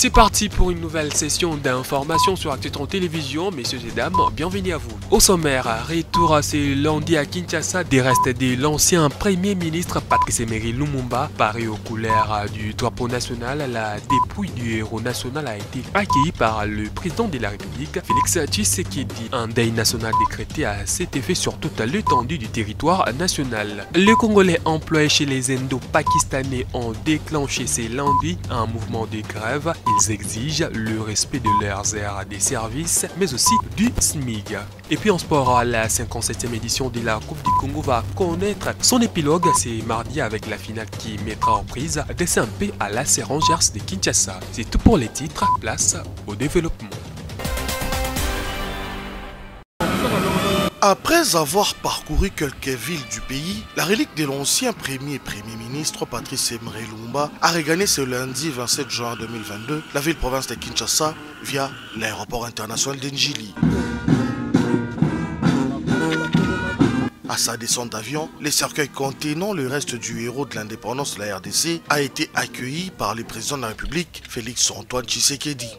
C'est parti pour une nouvelle session d'information sur Actu30 Télévision. Messieurs et dames, bienvenue à vous. Au sommaire, retour ce lundi à Kinshasa des restes de l'ancien Premier ministre Patrice Emery Lumumba. Paré aux couleurs du drapeau national, la dépouille du héros national a été accueillie par le président de la République, Félix Tshisekedi. Un deuil national décrété à cet effet sur toute l'étendue du territoire national. Les Congolais employés chez les Indo-Pakistanais ont déclenché ce lundi un mouvement de grève. Ils exigent le respect de leurs aires des services, mais aussi du SMIG. Et puis en sport, la 57e édition de la Coupe du Congo va connaître son épilogue. C'est mardi avec la finale qui mettra en prise des SMP à la Rangers de Kinshasa. C'est tout pour les titres, place au développement. Après avoir parcouru quelques villes du pays, la relique de l'ancien Premier ministre Patrice Emery Lumumba a regagné ce lundi 27 juin 2022 la ville-province de Kinshasa via l'aéroport international d'Njili. À sa descente d'avion, les cercueils contenant le reste du héros de l'indépendance de la RDC a été accueilli par le président de la République, Félix Antoine Tshisekedi.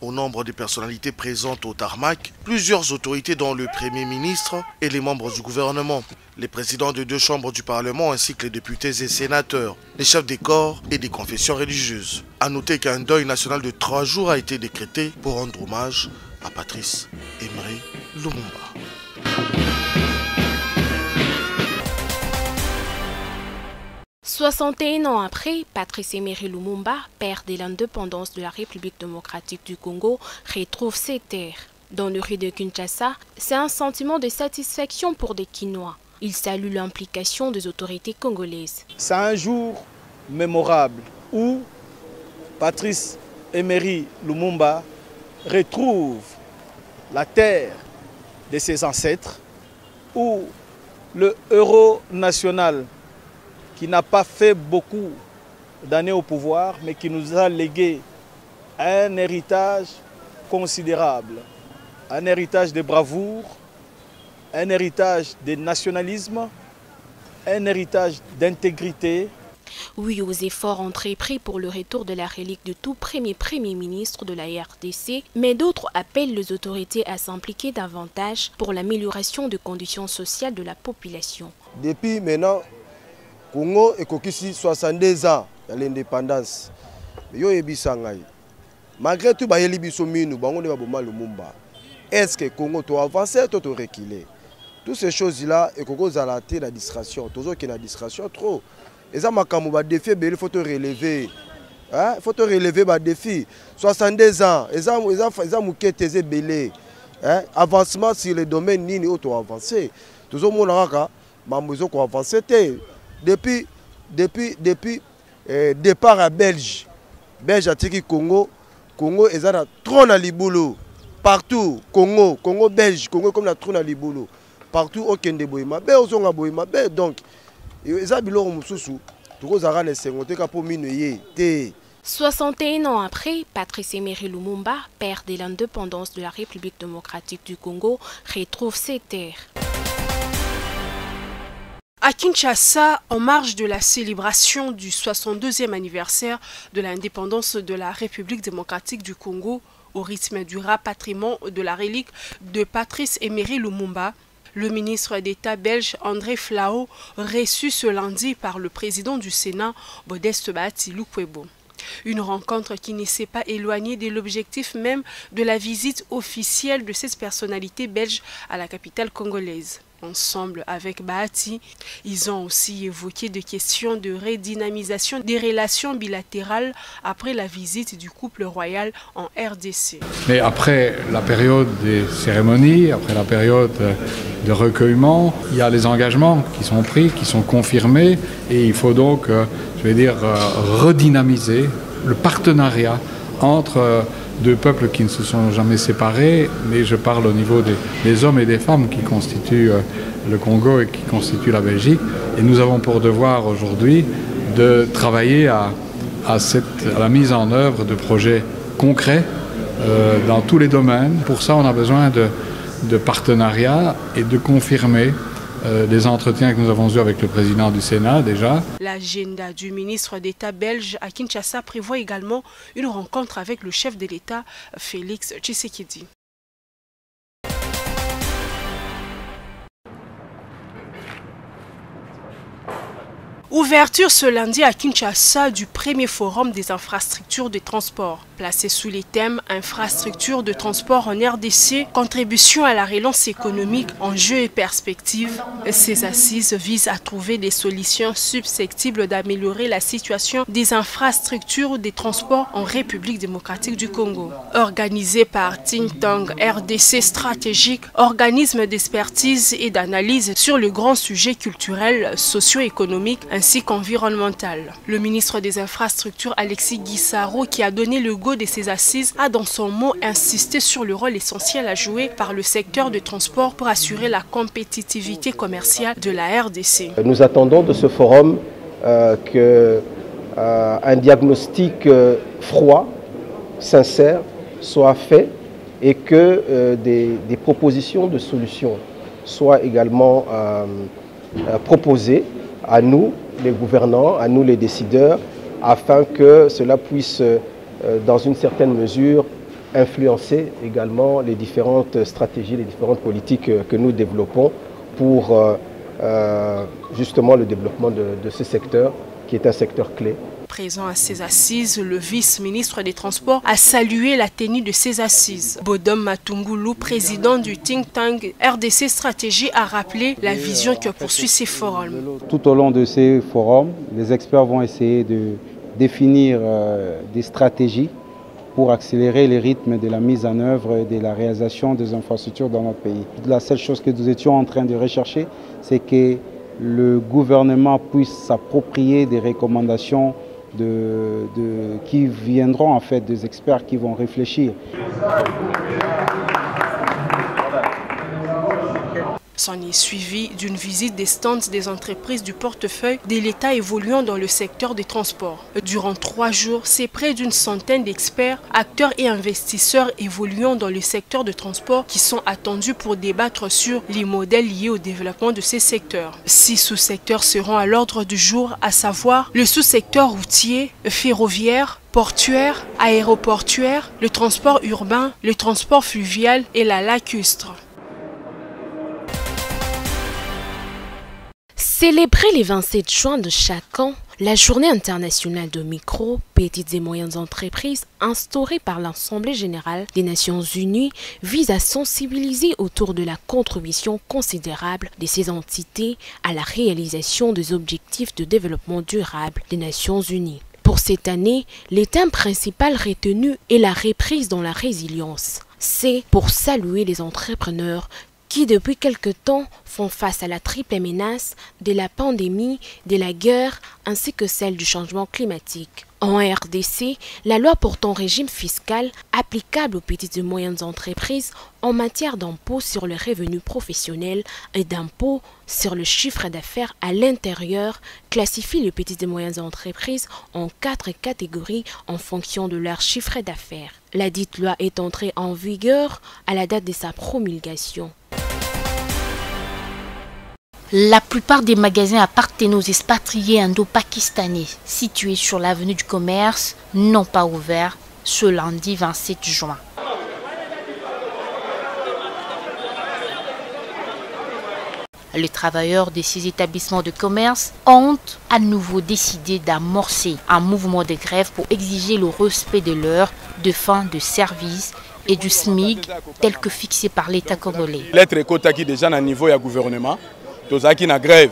Au nombre de personnalités présentes au tarmac, plusieurs autorités dont le Premier ministre et les membres du gouvernement, les présidents de 2 chambres du Parlement ainsi que les députés et sénateurs, les chefs des corps et des confessions religieuses. A noter qu'un deuil national de 3 jours a été décrété pour rendre hommage à Patrice Emery Lumumba. « 61 ans après, Patrice Emery Lumumba, père de l'indépendance de la République démocratique du Congo, retrouve ses terres. Dans le rue de Kinshasa, c'est un sentiment de satisfaction pour des Kinois. Il salue l'implication des autorités congolaises. C'est un jour mémorable où Patrice Emery Lumumba retrouve la terre de ses ancêtres, où le héros national qui n'a pas fait beaucoup d'années au pouvoir, mais qui nous a légué un héritage considérable, un héritage de bravoure, un héritage de nationalisme, un héritage d'intégrité. Oui, aux efforts entrepris pour le retour de la relique de tout Premier ministre de la RDC, mais d'autres appellent les autorités à s'impliquer davantage pour l'amélioration des conditions sociales de la population. Depuis maintenant, Congo est 62 ans de l'indépendance. Malgré tout, est-ce que le Congo doit avancer ou doit reculer? Toutes ces choses-là, il faut la distraction. Toujours qu'il y a une distraction trop. Et ça, il faut te relever. Il faut te relever les défis. 62 ans, avancement sur le domaine, il faut avancer. Toujours, il faut avancer. Depuis départ à Belge a tiré Congo est à trop na libulu. Partout, Congo belge, Congo comme la trop na libulu. Partout, aucun de boyma. Donc, ils ont biloko mususu. Tout ça les 50 pour minuit. 61 ans après, Patrice Emery Lumumba, père de l'indépendance de la République démocratique du Congo, retrouve ses terres. À Kinshasa, en marge de la célébration du 62e anniversaire de l'indépendance de la République démocratique du Congo, au rythme du rapatriement de la relique de Patrice Emery Lumumba, le ministre d'État belge André Flao, reçu ce lundi par le président du Sénat, Modeste Bahati Lukwebo. Une rencontre qui ne s'est pas éloignée de l'objectif même de la visite officielle de cette personnalité belge à la capitale congolaise. Ensemble avec Bahati, ils ont aussi évoqué des questions de redynamisation des relations bilatérales après la visite du couple royal en RDC. Mais après la période des cérémonies, après la période de recueillement, il y a les engagements qui sont pris, qui sont confirmés, et il faut donc, redynamiser le partenariat entre 2 peuples qui ne se sont jamais séparés, mais je parle au niveau des hommes et des femmes qui constituent le Congo et qui constituent la Belgique. Et nous avons pour devoir aujourd'hui de travailler à la mise en œuvre de projets concrets dans tous les domaines. Pour ça, on a besoin de partenariats et de confirmer les entretiens que nous avons eus avec le président du Sénat déjà. L'agenda du ministre d'État belge à Kinshasa prévoit également une rencontre avec le chef de l'État, Félix Tshisekedi. Ouverture ce lundi à Kinshasa du premier forum des infrastructures de transport. Placé sous les thèmes infrastructures de transport en RDC, contribution à la relance économique, enjeux et perspectives, ces assises visent à trouver des solutions susceptibles d'améliorer la situation des infrastructures de transport en République démocratique du Congo. Organisé par Think Tank RDC Stratégique, organisme d'expertise et d'analyse sur le grand sujet culturel, socio-économique ainsi qu'environnemental. Le ministre des Infrastructures Alexis Guissaro, qui a donné le go de ces assises, a dans son mot insisté sur le rôle essentiel à jouer par le secteur de transport pour assurer la compétitivité commerciale de la RDC. Nous attendons de ce forum un diagnostic froid, sincère, soit fait et que des propositions de solutions soient également proposées à nous, les gouvernants, à nous les décideurs, afin que cela puisse, dans une certaine mesure, influencer également les différentes stratégies, les différentes politiques que nous développons pour justement le développement de ce secteur, qui est un secteur clé. Présent à ces assises, le vice-ministre des Transports a salué la tenue de ces assises. Bodom Matungulu, président du think tank RDC Stratégie, a rappelé la vision que poursuit ces forums. Tout au long de ces forums, les experts vont essayer de définir des stratégies pour accélérer les rythmes de la mise en œuvre et de la réalisation des infrastructures dans notre pays. La seule chose que nous étions en train de rechercher, c'est que le gouvernement puisse s'approprier des recommandations qui viendront en fait des experts qui vont réfléchir. S'en est suivi d'une visite des stands des entreprises du portefeuille de l'État évoluant dans le secteur des transports. Durant 3 jours, c'est près d'une centaine d'experts, acteurs et investisseurs évoluant dans le secteur de transport qui sont attendus pour débattre sur les modèles liés au développement de ces secteurs. 6 sous-secteurs seront à l'ordre du jour, à savoir le sous-secteur routier, ferroviaire, portuaire, aéroportuaire, le transport urbain, le transport fluvial et la lacustre. Célébrer les 27 juin de chaque an, la journée internationale de micro, petites et moyennes entreprises instaurée par l'Assemblée générale des Nations unies vise à sensibiliser autour de la contribution considérable de ces entités à la réalisation des objectifs de développement durable des Nations unies. Pour cette année, le thème principal retenu est la reprise dans la résilience. C'est pour saluer les entrepreneurs qui depuis quelque temps font face à la triple menace de la pandémie, de la guerre ainsi que celle du changement climatique. En RDC, la loi portant régime fiscal applicable aux petites et moyennes entreprises en matière d'impôts sur le revenu professionnel et d'impôts sur le chiffre d'affaires à l'intérieur classifie les petites et moyennes entreprises en 4 catégories en fonction de leur chiffre d'affaires. La dite loi est entrée en vigueur à la date de sa promulgation. La plupart des magasins appartenant aux expatriés indo-pakistanais situés sur l'avenue du Commerce n'ont pas ouvert ce lundi 27 juin. Les travailleurs de ces établissements de commerce ont à nouveau décidé d'amorcer un mouvement de grève pour exiger le respect de l'heure de fin de service et du SMIC tel que fixé par l'État congolais. L'être qui déjà à niveau du gouvernement. Nous avons une grève,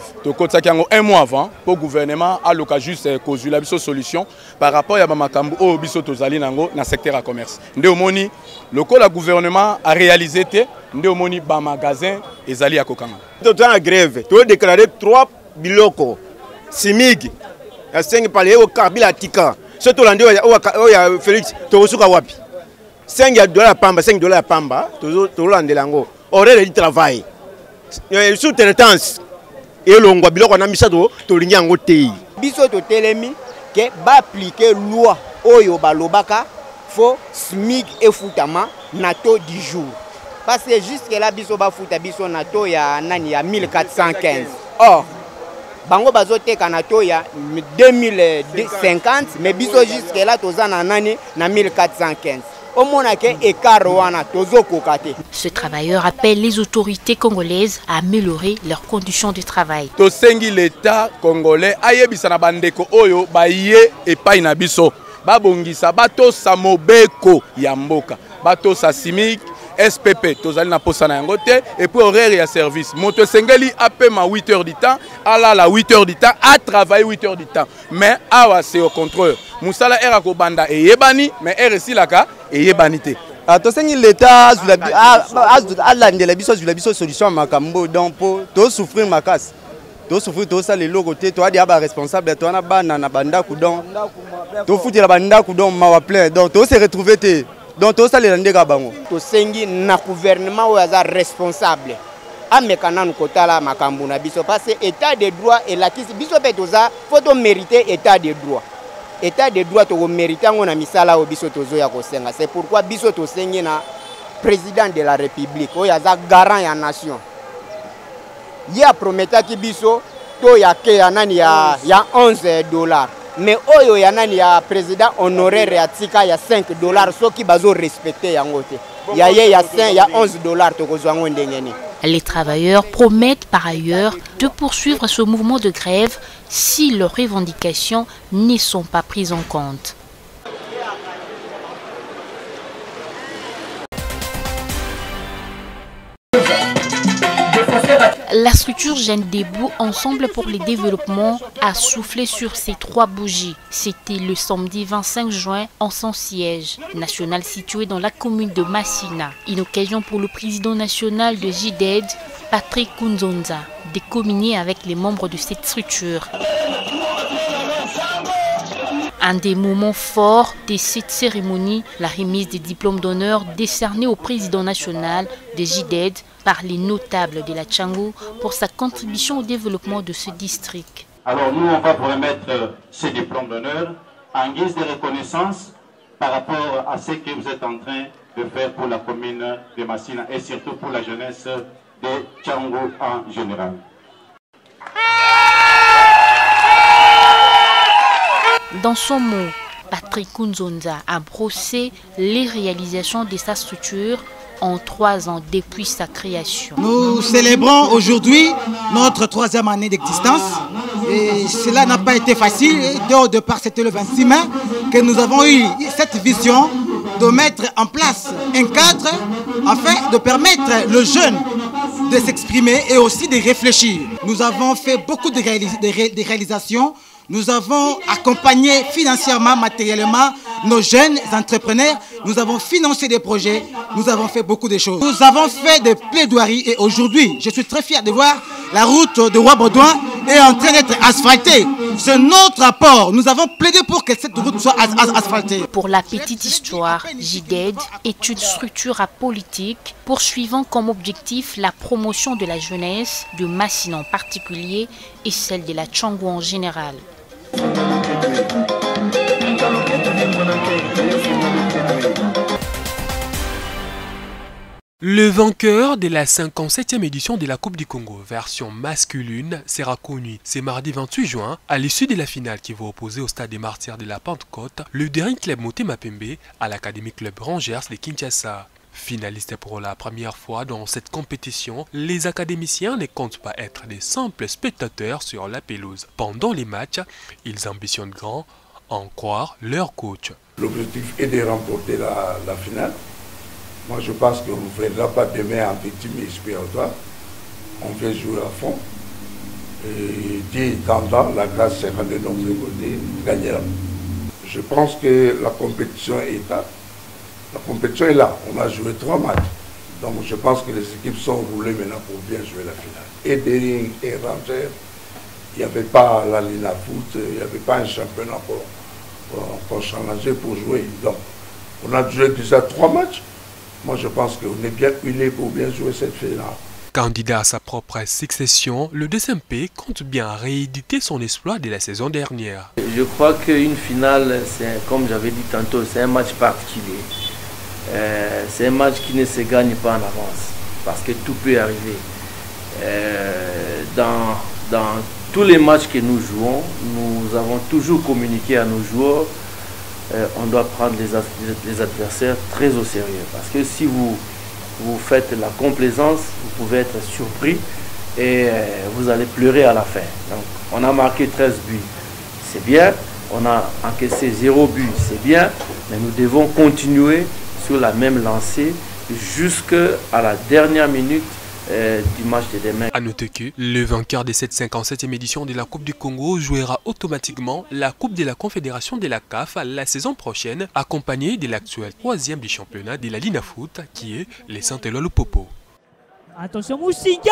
un mois avant, pour le gouvernement a l'occasion juste de la solution par rapport à Bamakambu au dans le secteur du commerce. Le gouvernement a réalisé que le magasin est allé à Kokanga. Nous avons une grève, nous avons déclaré 3 biloko, simig, 5 palais au Kabila Tika, surtout l'endroit Félix, Tosuka Wapi. 5 $ pamba, 5 $ pamba, Tolandelango, horaire de travail. Sous-traitance et l'ongwa biloko na misato tolingi yango tei biso to telemi ke ba appliquer loi oyo balobaka faut SMIC et Foutama nato du jour. Parce que jusque là biso ba futa biso nato ya nani ya 1415. Or bango bazoteka nato ya 2050 mais biso jusque là tozana nani na 1415. Ce travailleur appelle les autorités congolaises à améliorer leurs conditions de travail. Tosengi l'État congolais ayebisa na bandeko oyo baye epai na biso babongisa bato sa mobeko ya mboka bato sa SMIC SPP tozali na posa na yango te et puis horaire ya service moto sengeli apema 8 heures du temps ala la 8 heures du temps a travailler 8 heures du temps mais awa c'est au contraire musala era ko banda e yebani mais er silaka e yebani te tosengi l'État alandela biso azula biso solution makambo donc po to souffrir makasi to souffrir to sala eloko te to adi aba responsable to na bana na banda ku donc to futela banda ku donc mawa plein donc to se retrouver te donc tout ça les rendez bango to sengi na gouvernement ou aza responsable amekana nkota la makambo na biso parce que état de droit et la kisi biso pe toza faut mériter état de droit to mériter ngo na misala o biso tozo ya kosenga c'est pourquoi biso to sengi na président de la république o aza garant ya nation ya prometa ki biso to ya ke ya nani ya $11 mais oyo ya nani ya président honoraire ya tika ya $5 soki bazo respecter yango te ya ye ya $11 tokozwa ngo ndengeni. Les travailleurs promettent par ailleurs de poursuivre ce mouvement de grève si leurs revendications n'y sont pas prises en compte. La structure Jeunes Debout Ensemble pour le Développement a soufflé sur ses 3 bougies. C'était le samedi 25 juin en son siège national situé dans la commune de Massina. Une occasion pour le président national de JDED, Patrick Kunzonza, de communier avec les membres de cette structure. Un des moments forts de cette cérémonie, la remise des diplômes d'honneur décernés au président national de JDED par les notables de la Tchangou pour sa contribution au développement de ce district. Alors nous, on va vous remettre ces diplômes d'honneur en guise de reconnaissance par rapport à ce que vous êtes en train de faire pour la commune de Massina et surtout pour la jeunesse de Tchangou en général. Dans son mot, Patrick Kunzonza a brossé les réalisations de sa structure en 3 ans depuis sa création. Nous célébrons aujourd'hui notre 3e année d'existence et cela n'a pas été facile. Au départ, c'était le 26 mai que nous avons eu cette vision de mettre en place un cadre afin de permettre aux jeunes de s'exprimer et aussi de réfléchir. Nous avons fait beaucoup de réalisations. Nous avons accompagné financièrement, matériellement nos jeunes entrepreneurs. Nous avons financé des projets. Nous avons fait beaucoup de choses. Nous avons fait des plaidoiries et aujourd'hui, je suis très fier de voir la route de Roi-Baudouin est en train d'être asphaltée. C'est notre apport. Nous avons plaidé pour que cette route soit asphaltée. Pour la petite histoire, JDED est une structure apolitique poursuivant comme objectif la promotion de la jeunesse, de Massina en particulier et celle de la Tchangou en général. Le vainqueur de la 57e édition de la Coupe du Congo, version masculine, sera connu ce mardi 28 juin à l'issue de la finale qui va opposer au Stade des Martyrs de la Pentecôte le Daring Club Motema Pembe à l'Académie Club Rangers de Kinshasa. Finalistes pour la première fois dans cette compétition, les académiciens ne comptent pas être des simples spectateurs sur la pelouse. Pendant les matchs, ils ambitionnent grand, en croire leur coach. L'objectif est de remporter la finale. Moi, je pense qu'on ne fera pas demain en petit mais expiratoire. On fait jouer à fond. Et Dieu étendant, la grâce sera de notre côté, gagnera. Je pense que la compétition est là. La compétition est là. On a joué 3 matchs. Donc je pense que les équipes sont roulées maintenant pour bien jouer la finale. Et Daring et Rangers, il n'y avait pas la Lina Foot, il n'y avait pas un championnat pour changer, pour jouer. Donc on a joué déjà 3 matchs. Moi je pense qu'on est bien huilé pour bien jouer cette finale. Candidat à sa propre succession, le DSMP compte bien rééditer son exploit de la saison dernière. Je crois qu'une finale, comme j'avais dit tantôt, c'est un match particulier. C'est un match qui ne se gagne pas en avance, parce que tout peut arriver. Dans tous les matchs que nous jouons, nous avons toujours communiqué à nos joueurs, on doit prendre les adversaires très au sérieux. Parce que si vous faites la complaisance, vous pouvez être surpris et vous allez pleurer à la fin. Donc, on a marqué 13 buts, c'est bien. On a encaissé 0 but, c'est bien. Mais nous devons continuer sur la même lancée jusqu'à la dernière minute du match de demain. A noter que le vainqueur de cette 57e édition de la Coupe du Congo jouera automatiquement la Coupe de la Confédération de la CAF la saison prochaine, accompagné de l'actuel 3e du championnat de la Lina Foot, qui est les Saint-Éloi Lupopo. Attention Moussiga.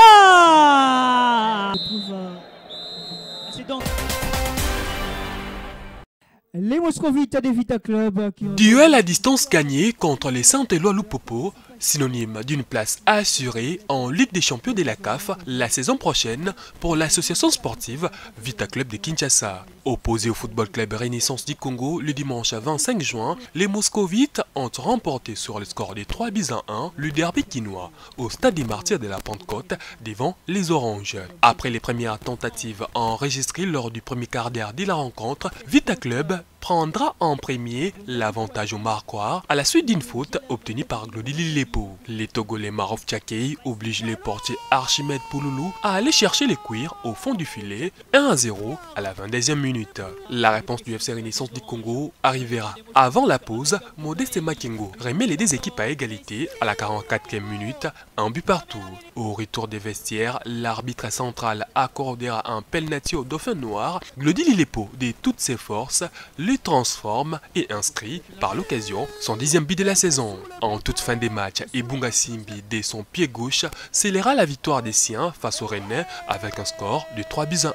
Les Moscovites de Vita Club. Duel à distance gagné contre les Saint-Éloi Lupopo, synonyme d'une place assurée en Ligue des champions de la CAF la saison prochaine pour l'association sportive Vita Club de Kinshasa. Opposé au Football Club Renaissance du Congo le dimanche 25 juin, les Moscovites ont remporté sur le score de 3-1 le derby quinois au stade des Martyrs de la Pentecôte devant les Oranges. Après les premières tentatives enregistrées lors du premier quart d'heure de la rencontre, Vita Club prendra en premier l'avantage au marquoir à la suite d'une faute obtenue par Glody Lilepo. Les Togolais Marov Tchakei obligent les portiers Archimède Pouloulou à aller chercher les cuirs au fond du filet, 1-0 à la 22e minute. La réponse du FC Renaissance du Congo arrivera avant la pause. Modeste Makengo remet les deux équipes à égalité à la 44e minute, un but partout. Au retour des vestiaires, l'arbitre central accordera un penalty au Dauphin Noir. Glody Lilepo, de toutes ses forces, le transforme et inscrit par l'occasion son 10e but de la saison. En toute fin des matchs, Ebunga Simbi, de son pied gauche, scellera la victoire des siens face au Rennais avec un score de 3-1.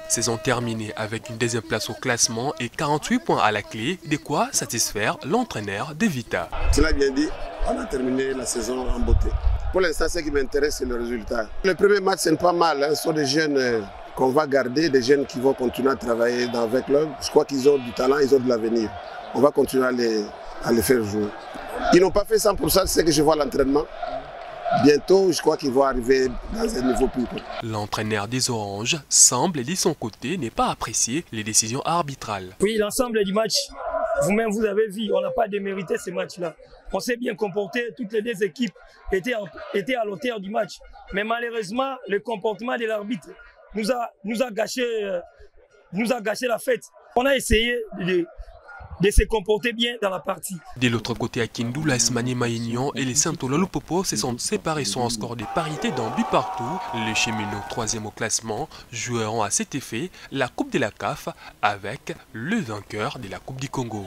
Saison terminée avec une deuxième place au classement et 48 points à la clé, de quoi satisfaire l'entraîneur de Vita. Tu l'as bien dit, on a terminé la saison en beauté. Pour l'instant, ce qui m'intéresse, c'est le résultat. Le premier match, c'est pas mal. Ce sont des jeunes qu'on va garder, des jeunes qui vont continuer à travailler dans le club. Je crois qu'ils ont du talent, ils ont de l'avenir. On va continuer à les faire jouer. Ils n'ont pas fait 100%, c'est ce que je vois à l'entraînement. Bientôt, je crois qu'ils vont arriver dans un niveau plus haut. L'entraîneur des Oranges semble, de son côté, ne pas apprécier les décisions arbitrales. Oui, l'ensemble du match, vous-même vous avez vu, on n'a pas démérité ces matchs-là. On s'est bien comporté, toutes les deux équipes étaient à l'auteur du match. Mais malheureusement, le comportement de l'arbitre nous a gâché la fête. On a essayé de se comporter bien dans la partie. De l'autre côté, à Kindu, l'AS Maniema Union et les Saint-Éloi Lupopo se sont séparés sur un score de parité d'un but partout. Les Cheminots, 3e au classement, joueront à cet effet la Coupe de la CAF avec le vainqueur de la Coupe du Congo.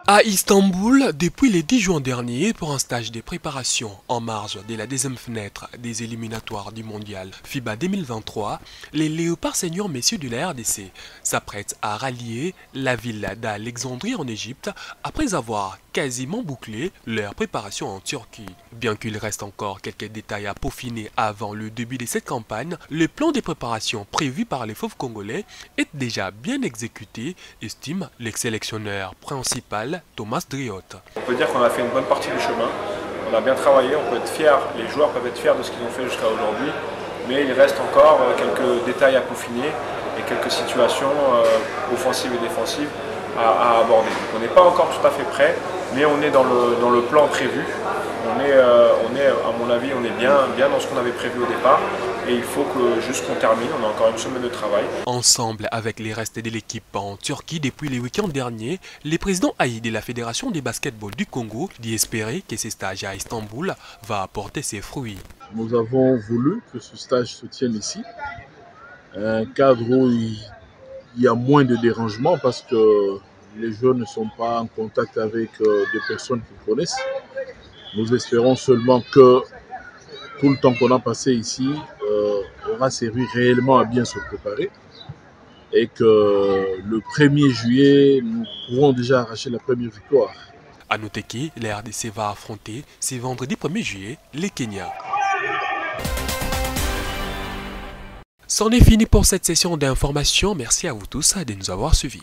À Istanbul, depuis le 10 juin dernier, pour un stage de préparation en marge de la deuxième fenêtre des éliminatoires du mondial FIBA 2023, les léopards seniors messieurs de la RDC s'apprêtent à rallier la ville d'Alexandrie en Égypte après avoir quasiment bouclé leur préparation en Turquie. Bien qu'il reste encore quelques détails à peaufiner avant le début de cette campagne, le plan de préparation prévu par les Fauves congolais est déjà bien exécuté, estime l'ex-sélectionneur principal Thomas Driot. On peut dire qu'on a fait une bonne partie du chemin, on a bien travaillé, on peut être fiers, les joueurs peuvent être fiers de ce qu'ils ont fait jusqu'à aujourd'hui, mais il reste encore quelques détails à peaufiner et quelques situations offensives et défensives à aborder. Donc on n'est pas encore tout à fait prêt, mais on est dans le plan prévu. On est, à mon avis, on est bien dans ce qu'on avait prévu au départ. Et il faut que juste qu'on termine, on a encore une semaine de travail. Ensemble avec les restes de l'équipe en Turquie depuis les week-ends derniers, le président Haï de la Fédération des basketball du Congo dit espérer que ce stage à Istanbul va apporter ses fruits. Nous avons voulu que ce stage se tienne ici, un cadre où il y a moins de dérangements parce que les jeunes ne sont pas en contact avec des personnes qu'ils connaissent. Nous espérons seulement que tout le temps qu'on a passé ici aura servi réellement à bien se préparer et que le 1er juillet, nous pourrons déjà arracher la première victoire. À noter que la RDC va affronter ce vendredi 1er juillet les Kenya. C'en est fini pour cette session d'information. Merci à vous tous de nous avoir suivis.